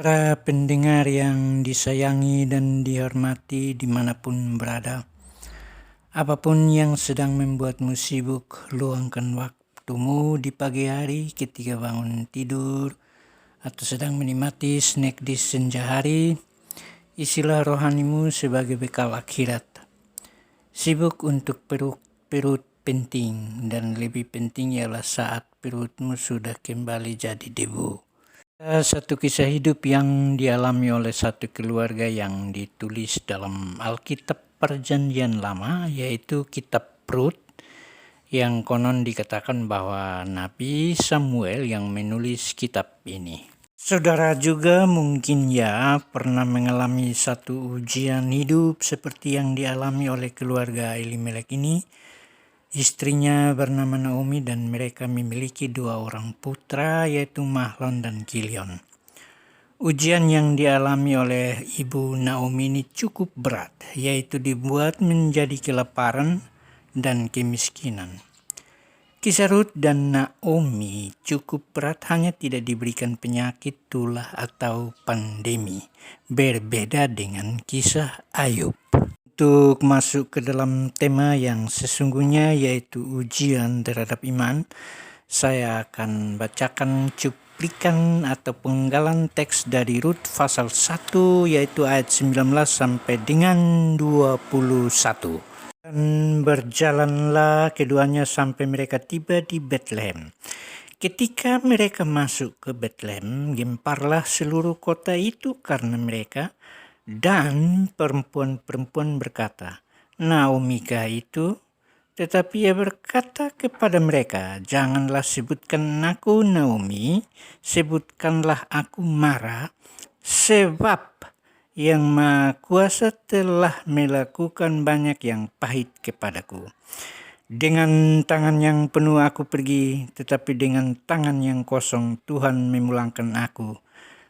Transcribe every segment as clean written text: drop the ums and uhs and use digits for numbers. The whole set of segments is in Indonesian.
Para pendengar yang disayangi dan dihormati dimanapun berada, apapun yang sedang membuatmu sibuk, luangkan waktumu di pagi hari ketika bangun tidur atau sedang menikmati snack di senja hari. Isilah rohanimu sebagai bekal akhirat. Sibuk untuk perut penting, dan lebih penting ialah saat perutmu sudah kembali jadi debu. Satu kisah hidup yang dialami oleh satu keluarga yang ditulis dalam Alkitab Perjanjian Lama, yaitu Kitab Rut, yang konon dikatakan bahwa Nabi Samuel yang menulis kitab ini. Saudara juga mungkin pernah mengalami satu ujian hidup seperti yang dialami oleh keluarga Elimelek ini. Istrinya bernama Naomi dan mereka memiliki 2 orang putra, yaitu Mahlon dan Kilion. Ujian yang dialami oleh ibu Naomi ini cukup berat, yaitu dibuat menjadi kelaparan dan kemiskinan. Kisah Rut dan Naomi cukup berat, hanya tidak diberikan penyakit, tulah, atau pandemi. Berbeda dengan kisah Ayub. Untuk masuk ke dalam tema yang sesungguhnya, yaitu ujian terhadap iman, saya akan bacakan cuplikan atau penggalan teks dari Rut pasal 1, yaitu ayat 19 sampai dengan 21. Dan berjalanlah keduanya sampai mereka tiba di Betlehem. Ketika mereka masuk ke Betlehem, gemparlah seluruh kota itu karena mereka, dan perempuan-perempuan berkata, "Naomikah itu?" Tetapi ia berkata kepada mereka, "Janganlah sebutkan aku Naomi, sebutkanlah aku Mara, sebab Yang Maha Kuasa telah melakukan banyak yang pahit kepadaku. Dengan tangan yang penuh aku pergi, tetapi dengan tangan yang kosong Tuhan memulangkan aku.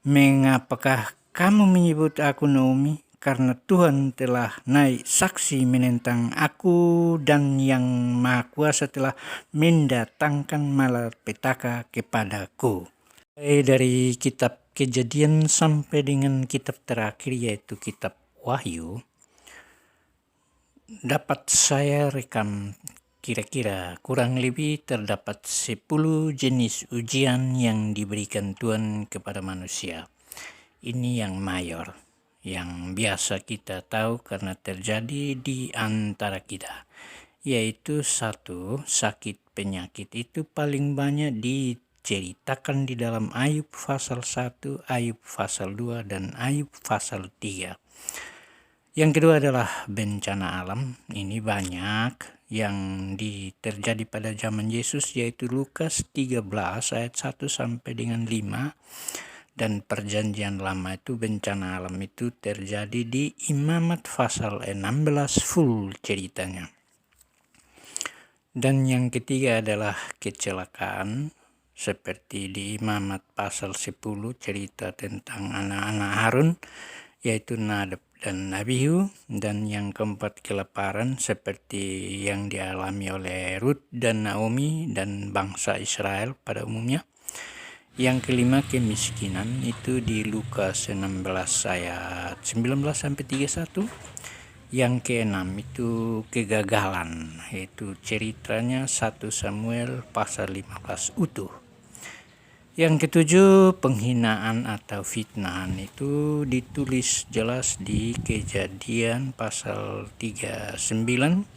Mengapakah kamu menyebut aku Naomi? Karena Tuhan telah naik saksi menentang aku, dan Yang Maha Kuasa telah mendatangkan malapetaka kepadaku." Dari kitab Kejadian sampai dengan kitab terakhir, yaitu kitab Wahyu, dapat saya rekam kira-kira kurang lebih terdapat 10 jenis ujian yang diberikan Tuhan kepada manusia. Ini yang mayor, yang biasa kita tahu karena terjadi di antara kita, yaitu 1, sakit penyakit. Itu paling banyak diceritakan di dalam Ayub pasal 1, Ayub pasal 2, dan Ayub pasal 3. Yang kedua adalah bencana alam. Ini banyak yang terjadi pada zaman Yesus, yaitu Lukas 13 ayat 1 sampai dengan 5. Dan Perjanjian Lama itu bencana alam itu terjadi di Imamat pasal 16 full ceritanya. Dan yang ketiga adalah kecelakaan, seperti di Imamat pasal 10 cerita tentang anak-anak Harun, yaitu Nadab dan Abihu. Dan yang keempat kelaparan, seperti yang dialami oleh Rut dan Naomi dan bangsa Israel pada umumnya. Yang kelima kemiskinan, itu di Lukas 16 ayat 19 sampai 31. Yang keenam itu kegagalan, yaitu ceritanya 1 Samuel pasal 15 utuh. Yang ketujuh penghinaan atau fitnahan, itu ditulis jelas di Kejadian pasal 39.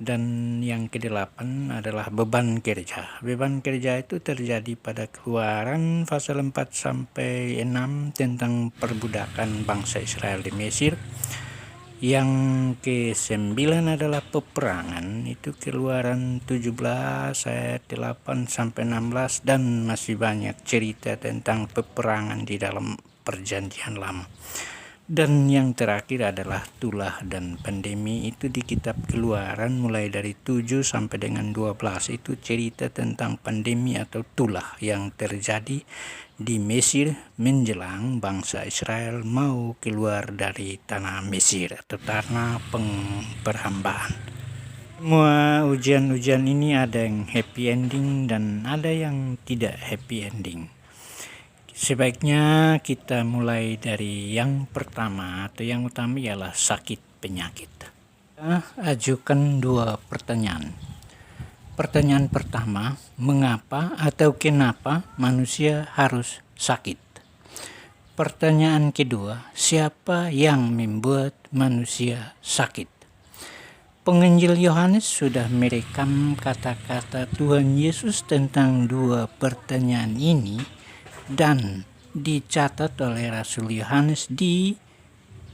Dan yang kedelapan adalah beban kerja. Beban kerja itu terjadi pada Keluaran pasal 4 sampai 6 tentang perbudakan bangsa Israel di Mesir. Yang ke-9 adalah peperangan, itu Keluaran 17 ayat 8 sampai 16, dan masih banyak cerita tentang peperangan di dalam Perjanjian Lama. Dan yang terakhir adalah tulah dan pandemi, itu di kitab Keluaran mulai dari 7 sampai dengan 12. Itu cerita tentang pandemi atau tulah yang terjadi di Mesir menjelang bangsa Israel mau keluar dari tanah Mesir atau tanah perhambaan. Semua ujian-ujian ini ada yang happy ending dan ada yang tidak happy ending. Sebaiknya kita mulai dari yang pertama atau yang utama ialah sakit penyakit. Kita ajukan dua pertanyaan. Pertanyaan pertama, mengapa atau kenapa manusia harus sakit? Pertanyaan kedua, siapa yang membuat manusia sakit? Penginjil Yohanes sudah merekam kata-kata Tuhan Yesus tentang dua pertanyaan ini dan dicatat oleh Rasul Yohanes di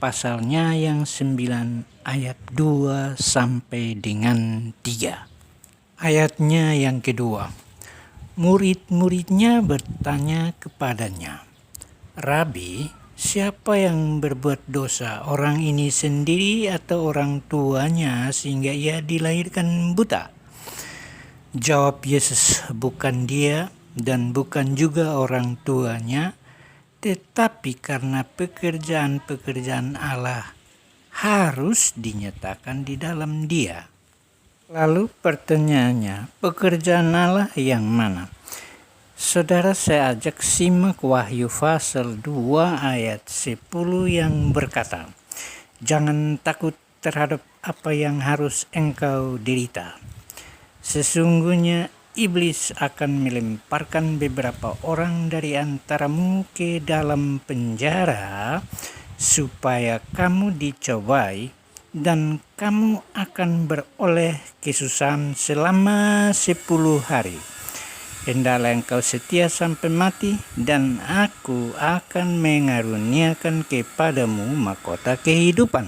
pasalnya yang 9 ayat 2 sampai dengan 3. Ayatnya yang kedua, murid-muridnya bertanya kepadanya, Rabi, siapa yang berbuat dosa, orang ini sendiri atau orang tuanya sehingga ia dilahirkan buta? Jawab Yesus, bukan dia dan bukan juga orang tuanya, tetapi karena pekerjaan-pekerjaan Allah harus dinyatakan di dalam dia. Lalu pertanyaannya, pekerjaan Allah yang mana? Saudara, saya ajak simak Wahyu pasal 2 ayat 10 yang berkata, jangan takut terhadap apa yang harus engkau derita. Sesungguhnya iblis akan melemparkan beberapa orang dari antaramu ke dalam penjara supaya kamu dicobai dan kamu akan beroleh kesusahan selama 10 hari. Hendaklah engkau setia sampai mati, dan aku akan mengaruniakan kepadamu mahkota kehidupan.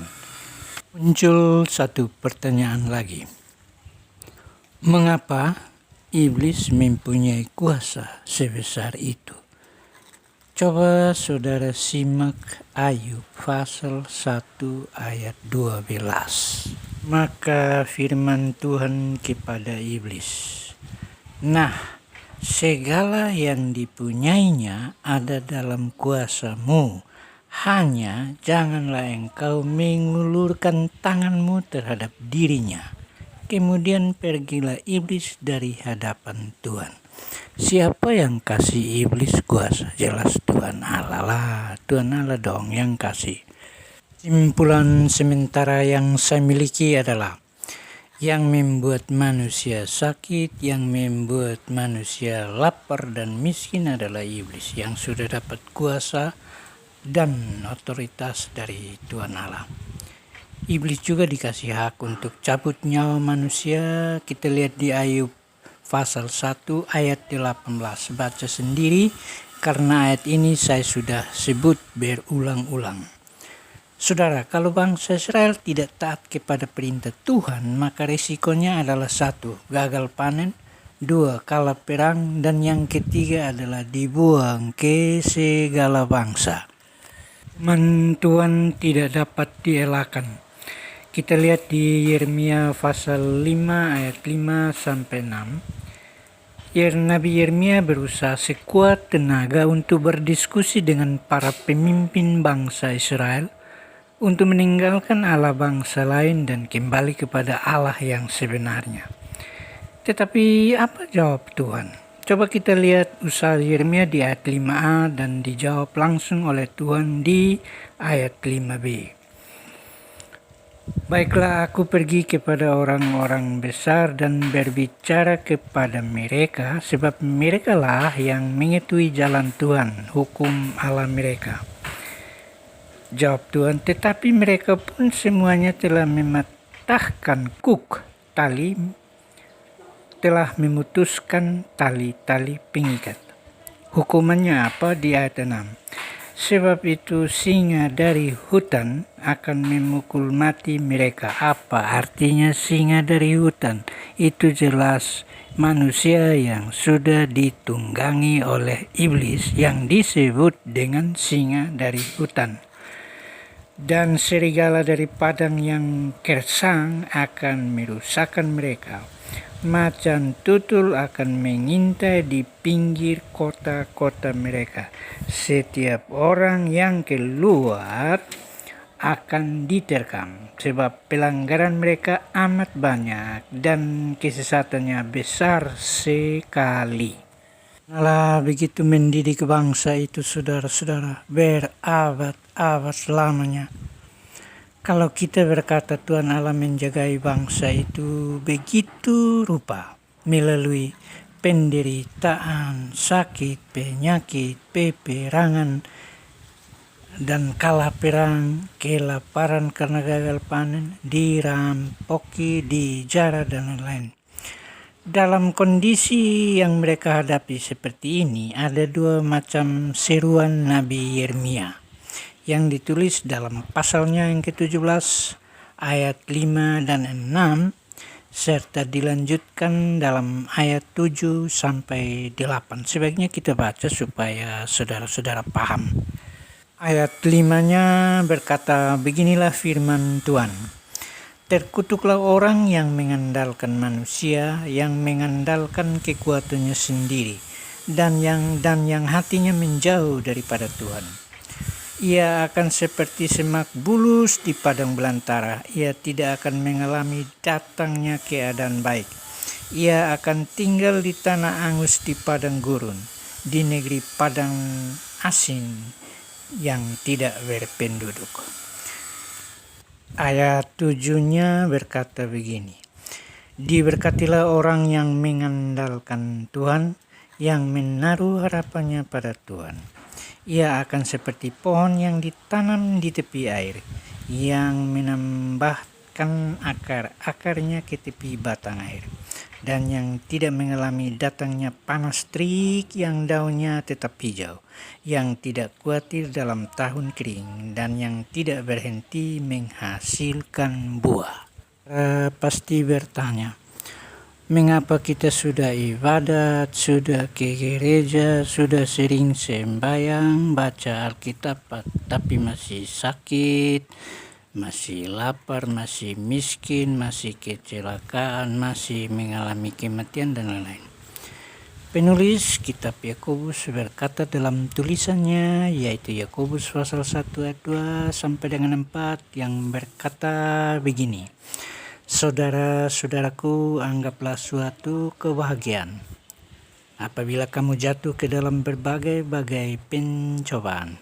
Muncul satu pertanyaan lagi. Mengapa iblis mempunyai kuasa sebesar itu? Coba saudara simak Ayub pasal 1 ayat 12. Maka firman Tuhan kepada iblis, nah, segala yang dipunyainya ada dalam kuasamu, hanya janganlah engkau mengulurkan tanganmu terhadap dirinya. Kemudian pergilah iblis dari hadapan Tuhan. Siapa yang kasih iblis kuasa? Jelas Tuhan Allah lah, Tuhan Allah dong yang kasih. Simpulan sementara yang saya miliki adalah yang membuat manusia sakit, yang membuat manusia lapar dan miskin adalah iblis yang sudah dapat kuasa dan otoritas dari Tuhan Allah. Iblis juga dikasih hak untuk cabut nyawa manusia. Kita lihat di Ayub pasal 1 ayat 18. Baca sendiri karena ayat ini saya sudah sebut berulang-ulang. Saudara, kalau bangsa Israel tidak taat kepada perintah Tuhan, maka resikonya adalah 1, gagal panen, 2, kalah perang, dan yang ketiga adalah dibuang ke segala bangsa. Tuhan tidak dapat dielakkan. Kita lihat di Yeremia pasal 5 ayat 5 sampai 6. Nabi Yeremia berusaha sekuat tenaga untuk berdiskusi dengan para pemimpin bangsa Israel untuk meninggalkan Allah bangsa lain dan kembali kepada Allah yang sebenarnya. Tetapi apa jawab Tuhan? Coba kita lihat usaha Yeremia di ayat 5a dan dijawab langsung oleh Tuhan di ayat 5b. Baiklah, aku pergi kepada orang-orang besar dan berbicara kepada mereka, sebab merekalah yang mengetahui jalan Tuhan, hukum Allah mereka. Jawab Tuhan, tetapi mereka pun semuanya telah mematahkan tali, telah memutuskan tali-tali pengikat. Hukumannya apa? Di ayat 6. Sebab itu singa dari hutan akan memukul mati mereka. Apa artinya singa dari hutan? Itu jelas manusia yang sudah ditunggangi oleh iblis yang disebut dengan singa dari hutan. Dan serigala dari padang yang gersang akan merusakkan mereka. Macan tutul akan mengintai di pinggir kota-kota mereka. Setiap orang yang keluar akan diterkam, sebab pelanggaran mereka amat banyak dan kesesatannya besar sekali. Allah begitu mendidik bangsa itu, saudara-saudara, berabad-abad lamanya. Kalau kita berkata Tuhan Allah menjagai bangsa itu begitu rupa, melalui penderitaan, sakit, penyakit, peperangan, dan kalah perang, kelaparan karena gagal panen, dirampoki, dijara, dan lain-lain. Dalam kondisi yang mereka hadapi seperti ini, ada dua macam seruan Nabi Yeremia yang ditulis dalam pasalnya yang ke-17 ayat 5 dan 6 serta dilanjutkan dalam ayat 7 sampai 8. Sebaiknya kita baca supaya saudara-saudara paham. Ayat 5-nya berkata, beginilah firman Tuhan. Terkutuklah orang yang mengandalkan manusia, yang mengandalkan kekuatannya sendiri, dan yang hatinya menjauh daripada Tuhan. Ia akan seperti semak bulus di padang belantara. Ia tidak akan mengalami datangnya keadaan baik. Ia akan tinggal di tanah angus di padang gurun, di negeri padang asin yang tidak berpenduduk. Ayat 7-nya berkata begini. Diberkatilah orang yang mengandalkan Tuhan, yang menaruh harapannya pada Tuhan. Ia akan seperti pohon yang ditanam di tepi air, yang menambahkan akar-akarnya ke tepi batang air, dan yang tidak mengalami datangnya panas terik, yang daunnya tetap hijau, yang tidak khawatir dalam tahun kering, dan yang tidak berhenti menghasilkan buah. Pasti bertanya, mengapa kita sudah ibadat, sudah ke gereja, sudah sering sembahyang, baca Alkitab, tapi masih sakit, masih lapar, masih miskin, masih kecelakaan, masih mengalami kematian, dan lain-lain. Penulis kitab Yakobus berkata dalam tulisannya, yaitu Yakobus pasal 1 ayat 2 sampai dengan 4, yang berkata begini. Saudara-saudaraku, anggaplah suatu kebahagiaan apabila kamu jatuh ke dalam berbagai-bagai pencobaan.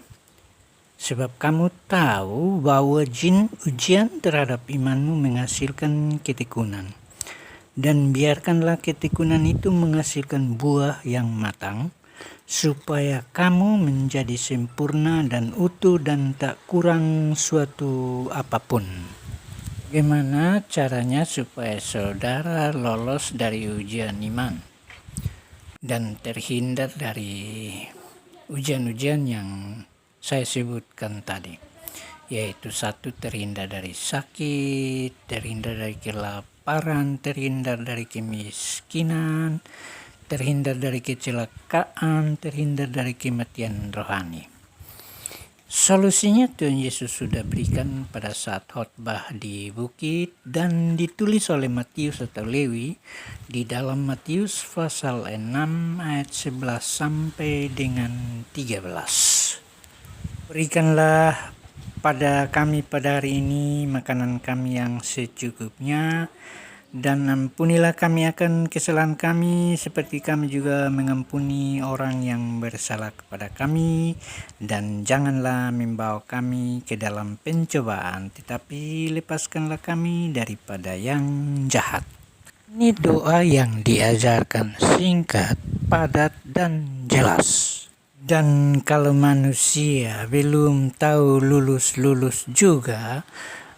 Sebab kamu tahu bahwa ujian terhadap imanmu menghasilkan ketekunan. Dan biarkanlah ketekunan itu menghasilkan buah yang matang, supaya kamu menjadi sempurna dan utuh dan tak kurang suatu apapun. Bagaimana caranya supaya saudara lolos dari ujian iman dan terhindar dari ujian-ujian yang saya sebutkan tadi? Yaitu satu, terhindar dari sakit, terhindar dari kelaparan, terhindar dari kemiskinan, terhindar dari kecelakaan, terhindar dari kematian rohani. Solusinya Tuhan Yesus sudah berikan pada saat khotbah di bukit dan ditulis oleh Matius atau Lewi di dalam Matius pasal 6 ayat 11 sampai dengan 13. Berikanlah pada kami pada hari ini makanan kami yang secukupnya, dan ampunilah kami akan kesalahan kami seperti kami juga mengampuni orang yang bersalah kepada kami, dan janganlah membawa kami ke dalam pencobaan, tetapi lepaskanlah kami daripada yang jahat. Ini doa yang diajarkan singkat, padat, dan jelas. Dan kalau manusia belum tahu lulus-lulus juga,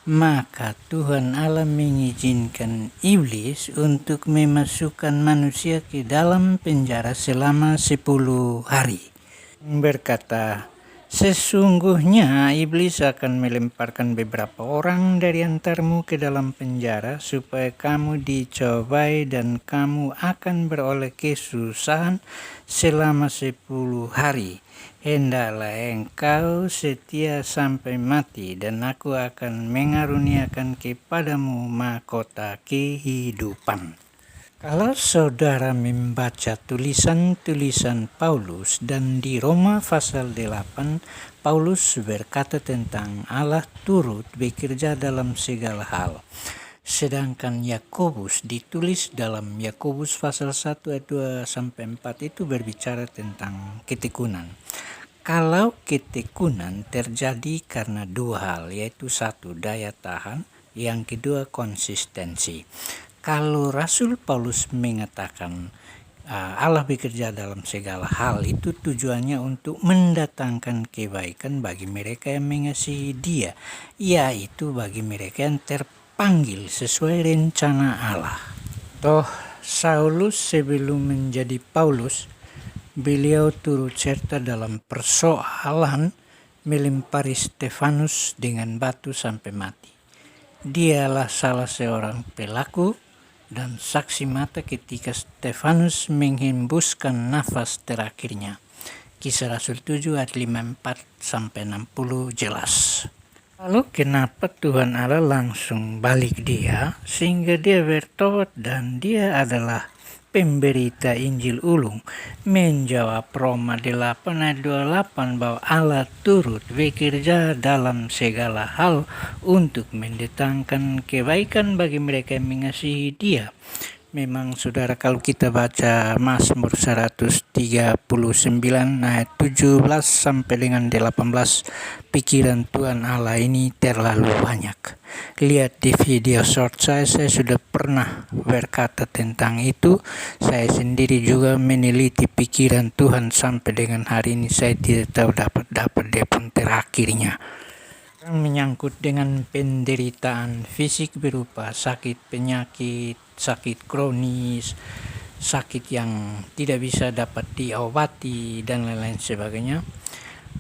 maka Tuhan Allah mengizinkan iblis untuk memasukkan manusia ke dalam penjara selama 10 hari. Berkata, sesungguhnya iblis akan melemparkan beberapa orang dari antarmu ke dalam penjara supaya kamu dicobai dan kamu akan beroleh kesusahan selama 10 hari. Hendaklah engkau setia sampai mati, dan aku akan mengaruniakan kepadamu mahkota kehidupan. Kalau saudara membaca tulisan-tulisan Paulus, dan di Roma pasal 8, Paulus berkata tentang Allah turut bekerja dalam segala hal, Sedangkan Yakobus ditulis dalam Yakobus pasal 1 ayat 2 sampai 4 itu berbicara tentang ketekunan. Kalau ketekunan terjadi karena dua hal, yaitu satu, daya tahan, yang kedua, konsistensi. Kalau Rasul Paulus mengatakan Allah bekerja dalam segala hal, itu tujuannya untuk mendatangkan kebaikan bagi mereka yang mengasihi Dia, yaitu bagi mereka yang terpanggil sesuai rencana Allah. Toh Saulus sebelum menjadi Paulus, beliau turut serta dalam persoalan melempari Stefanus dengan batu sampai mati. Dialah salah seorang pelaku dan saksi mata ketika Stefanus menghembuskan nafas terakhirnya. Kisah Rasul 7 ayat 54 sampai 60 jelas. Lalu kenapa Tuhan Allah langsung balik dia sehingga dia bertobat dan dia adalah pemberita Injil ulung? Menjawab Roma 8 ayat 28 bahwa Allah turut bekerja dalam segala hal untuk mendatangkan kebaikan bagi mereka yang mengasihi Dia. Memang saudara, kalau kita baca Mazmur 139 ayat 17 sampai dengan 18, pikiran Tuhan Allah ini terlalu banyak. Lihat di video short saya sudah pernah berkata tentang itu. Saya sendiri juga meneliti pikiran Tuhan sampai dengan hari ini saya tidak tahu dapat dia pun terakhirnya. Menyangkut dengan penderitaan fisik berupa sakit penyakit, sakit kronis, sakit yang tidak bisa dapat diobati dan lain-lain sebagainya.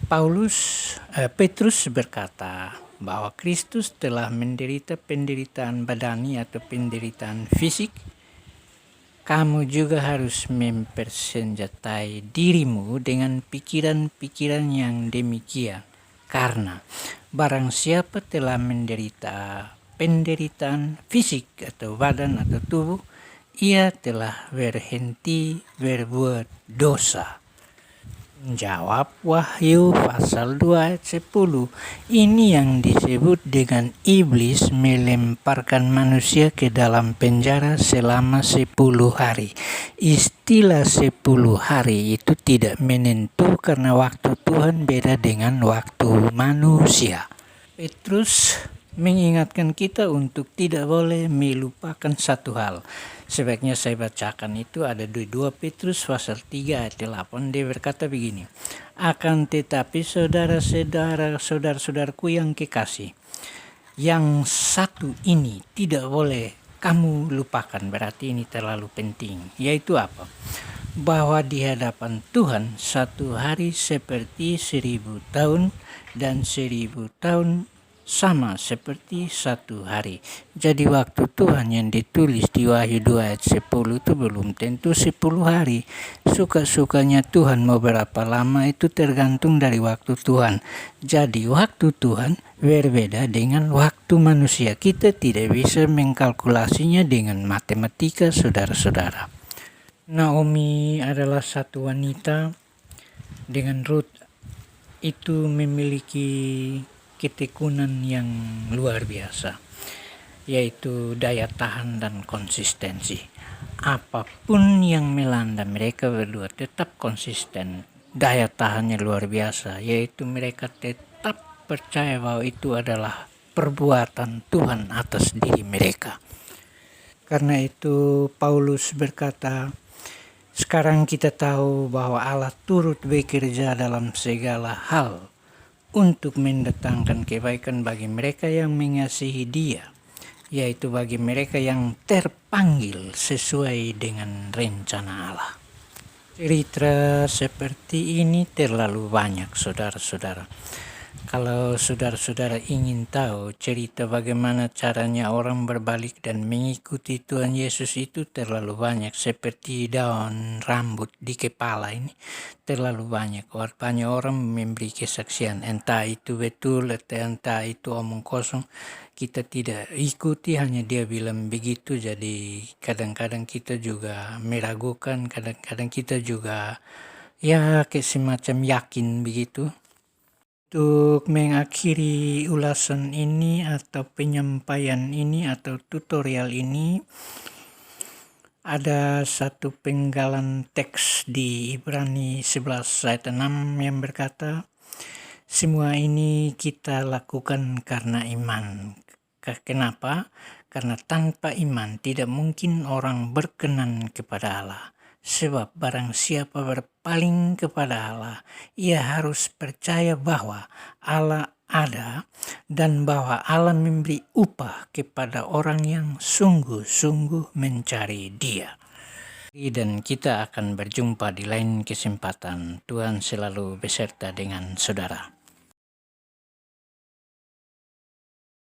Petrus berkata bahwa Kristus telah menderita penderitaan badani atau penderitaan fisik. Kamu juga harus mempersenjatai dirimu dengan pikiran-pikiran yang demikian. Karena barang siapa telah menderita penderitaan fisik atau badan atau tubuh, ia telah berhenti berbuat dosa. Jawab Wahyu pasal 2 ayat 10. Ini yang disebut dengan iblis melemparkan manusia ke dalam penjara selama 10 hari. Istilah 10 hari itu tidak menentu karena waktu Tuhan beda dengan waktu manusia. Petrus mengingatkan kita untuk tidak boleh melupakan satu hal. Sebaiknya saya bacakan itu ada di 2 Petrus pasal 3 ayat 8. Dia berkata begini, akan tetapi saudara-saudaraku yang kekasih, yang satu ini tidak boleh kamu lupakan. Berarti ini terlalu penting. Yaitu apa? Bahwa di hadapan Tuhan satu hari seperti 1000 tahun dan 1000 tahun sama seperti satu hari. Jadi waktu Tuhan yang ditulis di Wahyu 2 ayat 10 itu belum tentu 10 hari. Suka-sukanya Tuhan mau berapa lama itu tergantung dari waktu Tuhan. Jadi waktu Tuhan berbeda dengan waktu manusia. Kita tidak bisa mengkalkulasinya dengan matematika, saudara-saudara. Naomi adalah satu wanita dengan Ruth itu memiliki ketekunan yang luar biasa, yaitu daya tahan dan konsistensi. Apapun yang melanda mereka berdua tetap konsisten. Daya tahannya luar biasa, yaitu mereka tetap percaya bahwa itu adalah perbuatan Tuhan atas diri mereka. Karena itu Paulus berkata, sekarang kita tahu bahwa Allah turut bekerja dalam segala hal untuk mendatangkan kebaikan bagi mereka yang mengasihi Dia, yaitu bagi mereka yang terpanggil sesuai dengan rencana Allah. Cerita seperti ini terlalu banyak, saudara-saudara. Kalau saudara-saudara ingin tahu cerita bagaimana caranya orang berbalik dan mengikuti Tuhan Yesus, itu terlalu banyak. Seperti daun rambut di kepala ini terlalu banyak. Banyak orang memberi kesaksian, entah itu betul atau entah itu omong kosong. Kita tidak ikuti, hanya dia bilang begitu. Jadi kadang-kadang kita juga meragukan, kadang-kadang kita juga kayak semacam yakin begitu. Untuk mengakhiri ulasan ini atau penyampaian ini atau tutorial ini, ada satu penggalan teks di Ibrani 11 ayat 6 yang berkata, semua ini kita lakukan karena iman. Kenapa? Karena tanpa iman tidak mungkin orang berkenan kepada Allah. Sebab barang siapa berpaling kepada Allah, ia harus percaya bahwa Allah ada dan bahwa Allah memberi upah kepada orang yang sungguh-sungguh mencari Dia. Dan kita akan berjumpa di lain kesempatan. Tuhan selalu beserta dengan saudara.